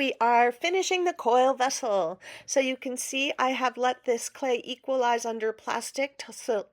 we are finishing the coil vessel. So you can see I have let this clay equalize under plastic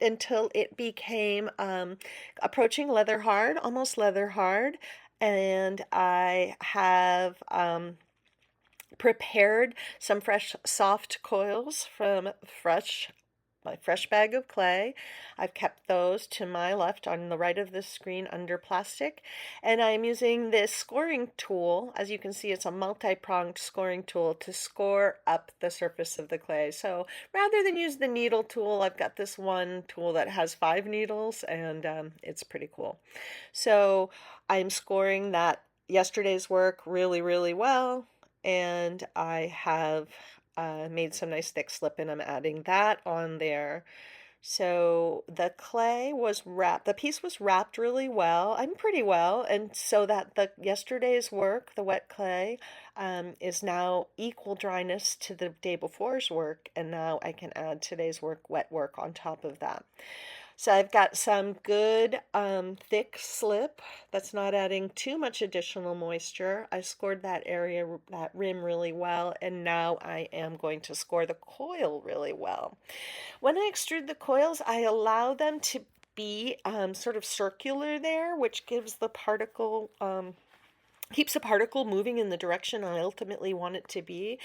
until it became approaching leather hard, almost leather hard. And I have prepared some fresh soft coils from my fresh bag of clay. I've kept those to my left on the right of the screen under plastic. And I'm using this scoring tool. As you can see, it's a multi-pronged scoring tool to score up the surface of the clay. So rather than use the needle tool, I've got this one tool that has 5 needles, and it's pretty cool. So I'm scoring that yesterday's work really, really well. And I have made some nice thick slip, and I'm adding that on there. So the clay was wrapped, the piece was wrapped really well, I'm pretty well, and so that the yesterday's work, the wet clay, is now equal dryness to the day before's work, and now I can add today's work, wet work, on top of that. So I've got some good thick slip that's not adding too much additional moisture. I scored that area, that rim really well, and now I am going to score the coil really well. When I extrude the coils, I allow them to be sort of circular there, which gives the particle keeps the particle moving in the direction I ultimately want it to be.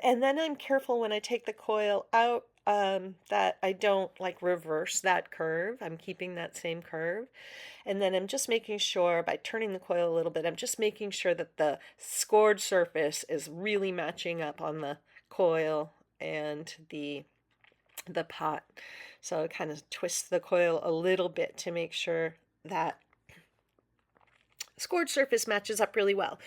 And then I'm careful when I take the coil out that I don't like reverse that curve. I'm keeping that same curve. And then I'm just making sure by turning the coil a little bit, I'm just making sure that the scored surface is really matching up on the coil and the pot. So I kind of twist the coil a little bit to make sure that scored surface matches up really well.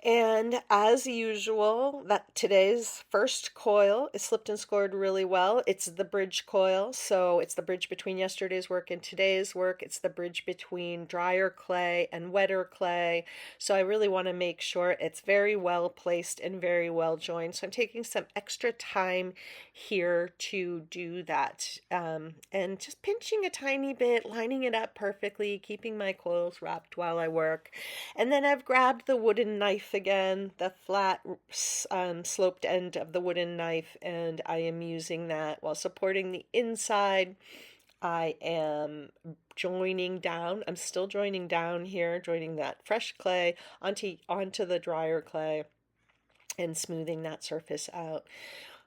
And as usual, that today's first coil is slipped and scored really well. It's the bridge coil, so it's the bridge between yesterday's work and today's work. It's the bridge between drier clay and wetter clay. So I really want to make sure it's very well placed and very well joined. So I'm taking some extra time here to do that, and just pinching a tiny bit, lining it up perfectly, keeping my coils wrapped while I work. And then I've grabbed the wooden knife again, the flat sloped end of the wooden knife, and I am using that while supporting the inside. I am joining down. I'm still joining down here, joining that fresh clay onto the drier clay and smoothing that surface out,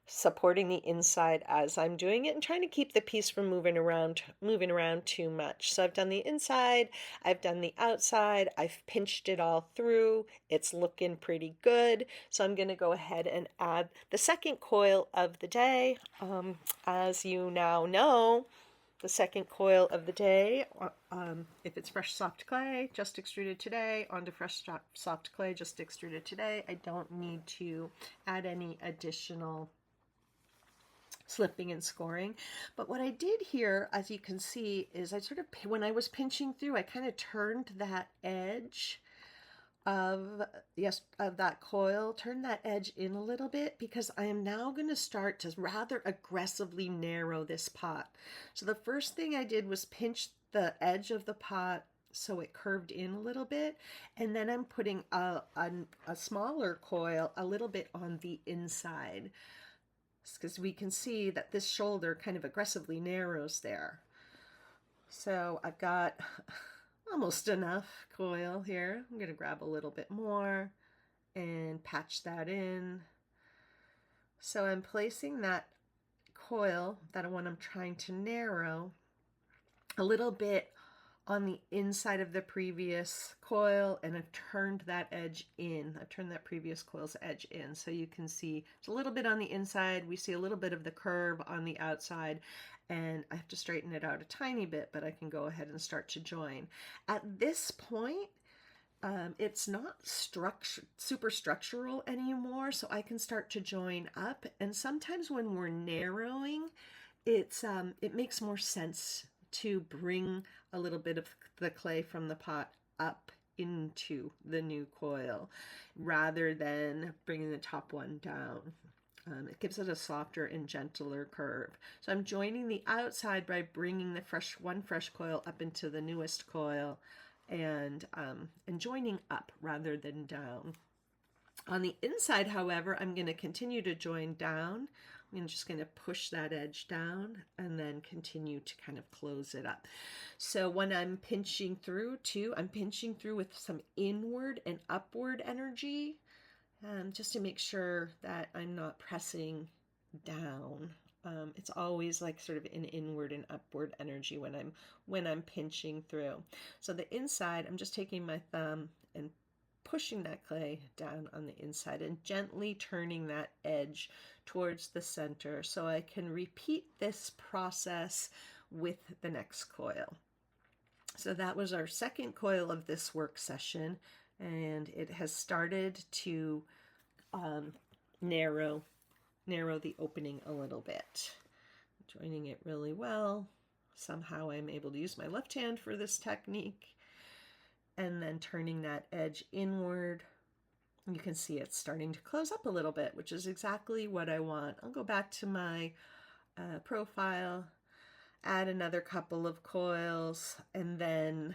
supporting the inside as I'm doing it and trying to keep the piece from moving around too much. So I've done the inside, I've done the outside, I've pinched it all through. It's looking pretty good. So I'm going to go ahead and add the second coil of the day. As you now know, the second coil of the day, if it's fresh soft clay, just extruded today, onto fresh soft clay, just extruded today. I don't need to add any additional slipping and scoring. But what I did here, as you can see, is I sort of, when I was pinching through, I kind of turned that edge of that coil, turn that edge in a little bit, because I am now going to start to rather aggressively narrow this pot. So the first thing I did was pinch the edge of the pot so it curved in a little bit, and then I'm putting a smaller coil a little bit on the inside, because we can see that this shoulder kind of aggressively narrows there. So I've got almost enough coil here. I'm going to grab a little bit more and patch that in. So I'm placing that coil, that one I'm trying to narrow, a little bit on the inside of the previous coil, and I've turned that edge in. I've turned that previous coil's edge in, so you can see it's a little bit on the inside. We see a little bit of the curve on the outside, and I have to straighten it out a tiny bit, but I can go ahead and start to join. At this point, it's not super structural anymore, so I can start to join up. And sometimes when we're narrowing, it makes more sense to bring a little bit of the clay from the pot up into the new coil rather than bringing the top one down. It gives it a softer and gentler curve. So I'm joining the outside by bringing the fresh coil up into the newest coil, and joining up rather than down. On the inside, however, I'm going to continue to join down. I'm just going to push that edge down and then continue to kind of close it up. So when I'm pinching through too, I'm pinching through with some inward and upward energy, just to make sure that I'm not pressing down. It's always like sort of an inward and upward energy when I'm pinching through. So the inside, I'm just taking my thumb and pushing that clay down on the inside and gently turning that edge towards the center so I can repeat this process with the next coil. So that was our second coil of this work session, and it has started to narrow the opening a little bit. Joining it really well. Somehow I'm able to use my left hand for this technique, and then turning that edge inward. You can see it's starting to close up a little bit, which is exactly what I want. I'll go back to my profile, add another couple of coils, and then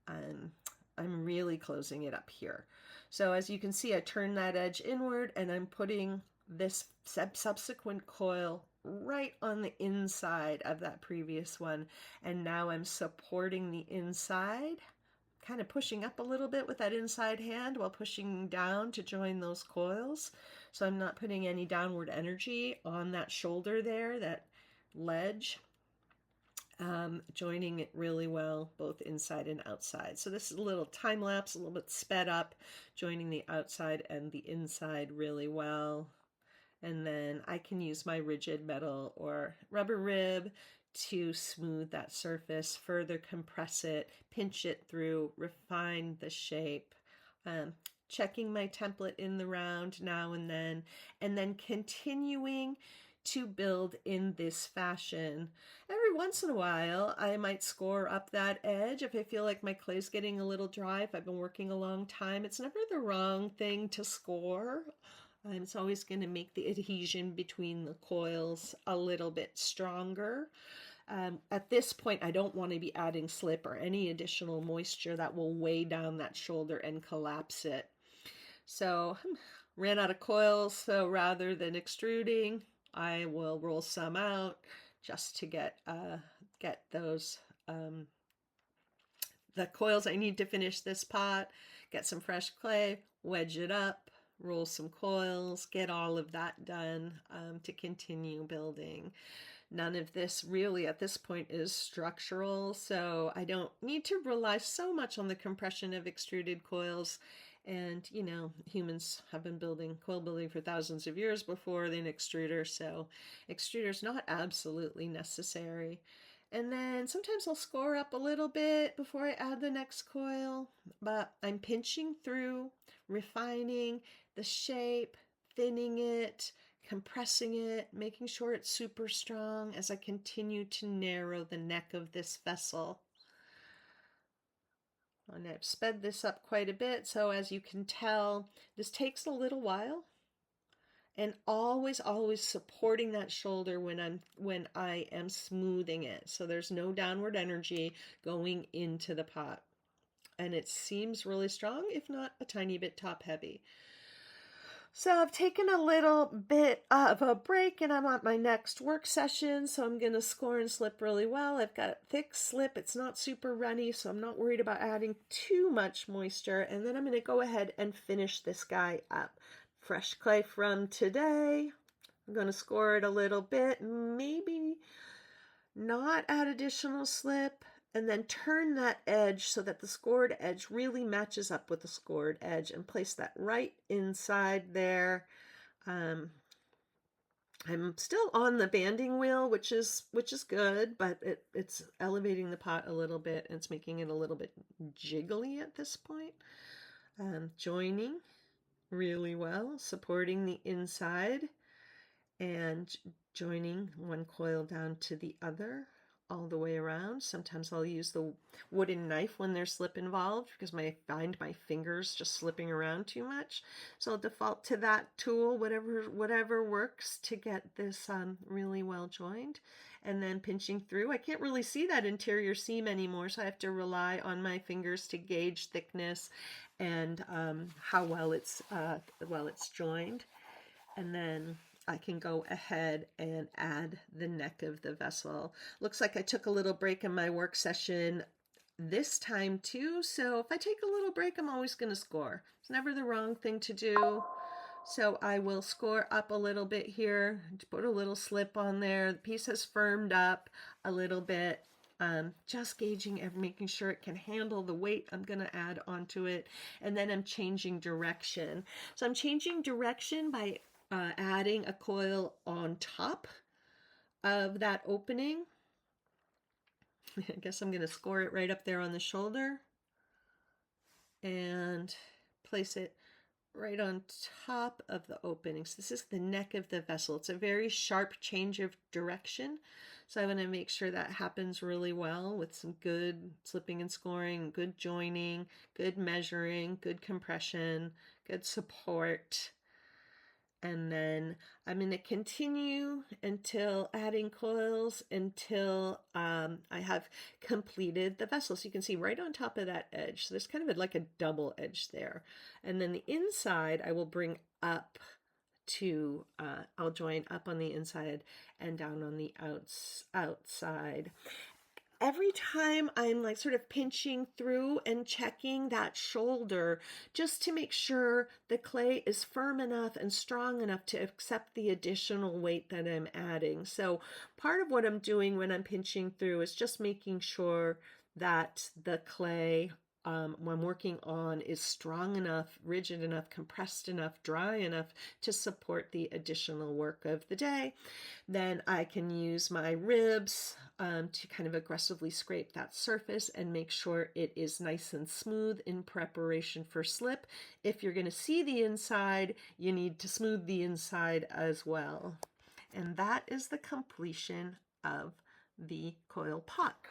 I'm really closing it up here. So as you can see, I turn that edge inward and I'm putting this subsequent coil right on the inside of that previous one. And now I'm supporting the inside, kind of pushing up a little bit with that inside hand while pushing down to join those coils. So I'm not putting any downward energy on that shoulder there, that ledge. Joining it really well, both inside and outside. So this is a little time lapse, a little bit sped up, joining the outside and the inside really well. And then I can use my rigid metal or rubber rib to smooth that surface, further compress it, pinch it through, refine the shape. Checking my template in the round now and then continuing to build in this fashion. Every once in a while, I might score up that edge if I feel like my clay's getting a little dry, if I've been working a long time. It's never the wrong thing to score. It's always going to make the adhesion between the coils a little bit stronger. At this point, I don't want to be adding slip or any additional moisture that will weigh down that shoulder and collapse it. So ran out of coils, so rather than extruding, I will roll some out just to get those the coils I need to finish this pot, get some fresh clay, wedge it up, roll some coils, get all of that done to continue building. None of this really at this point is structural, so I don't need to rely so much on the compression of extruded coils. And, you know, humans have been building coil building for thousands of years before the extruder, so extruder's not absolutely necessary. And then sometimes I'll score up a little bit before I add the next coil, but I'm pinching through, refining the shape, thinning it, compressing it, making sure it's super strong as I continue to narrow the neck of this vessel. And I've sped this up quite a bit, so as you can tell, this takes a little while. And always supporting that shoulder when I am smoothing it. So there's no downward energy going into the pot. And it seems really strong, if not a tiny bit top heavy. So I've taken a little bit of a break and I'm on my next work session. So I'm going to score and slip really well. I've got a thick slip. It's not super runny, so I'm not worried about adding too much moisture. And then I'm going to go ahead and finish this guy up. Fresh clay from today. I'm going to score it a little bit, maybe not add additional slip, and then turn that edge so that the scored edge really matches up with the scored edge and place that right inside there. I'm still on the banding wheel, which is good, but it's elevating the pot a little bit and it's making it a little bit jiggly at this point. Joining really well, supporting the inside and joining one coil down to the other. all the way around. Sometimes I'll use the wooden knife when there's slip involved because I find my fingers just slipping around too much. So I'll default to that tool, whatever works to get this really well joined. And then pinching through. I can't really see that interior seam anymore, so I have to rely on my fingers to gauge thickness and how well it's joined. And then I can go ahead and add the neck of the vessel. Looks like I took a little break in my work session this time too, so if I take a little break, I'm always going to score. It's never the wrong thing to do. So I will score up a little bit here, put a little slip on there. The piece has firmed up a little bit. Just gauging and making sure it can handle the weight I'm going to add onto it. And then I'm changing direction. So I'm changing direction by adding a coil on top of that opening. I guess I'm going to score it right up there on the shoulder and place it right on top of the opening. So this is the neck of the vessel. It's a very sharp change of direction. So I want to make sure that happens really well with some good slipping and scoring, good joining, good measuring, good compression, good support. And then I'm going to continue until adding coils until I have completed the vessel. So you can see right on top of that edge. So there's kind of like a double edge there. And then the inside I will bring up to, I'll join up on the inside and down on the outside. Every time I'm like sort of pinching through and checking that shoulder just to make sure the clay is firm enough and strong enough to accept the additional weight that I'm adding. So part of what I'm doing when I'm pinching through is just making sure that the clay I'm working on is strong enough, rigid enough, compressed enough, dry enough to support the additional work of the day. Then I can use my ribs to kind of aggressively scrape that surface and make sure it is nice and smooth in preparation for slip. If you're going to see the inside, you need to smooth the inside as well. And that is the completion of the coil puck.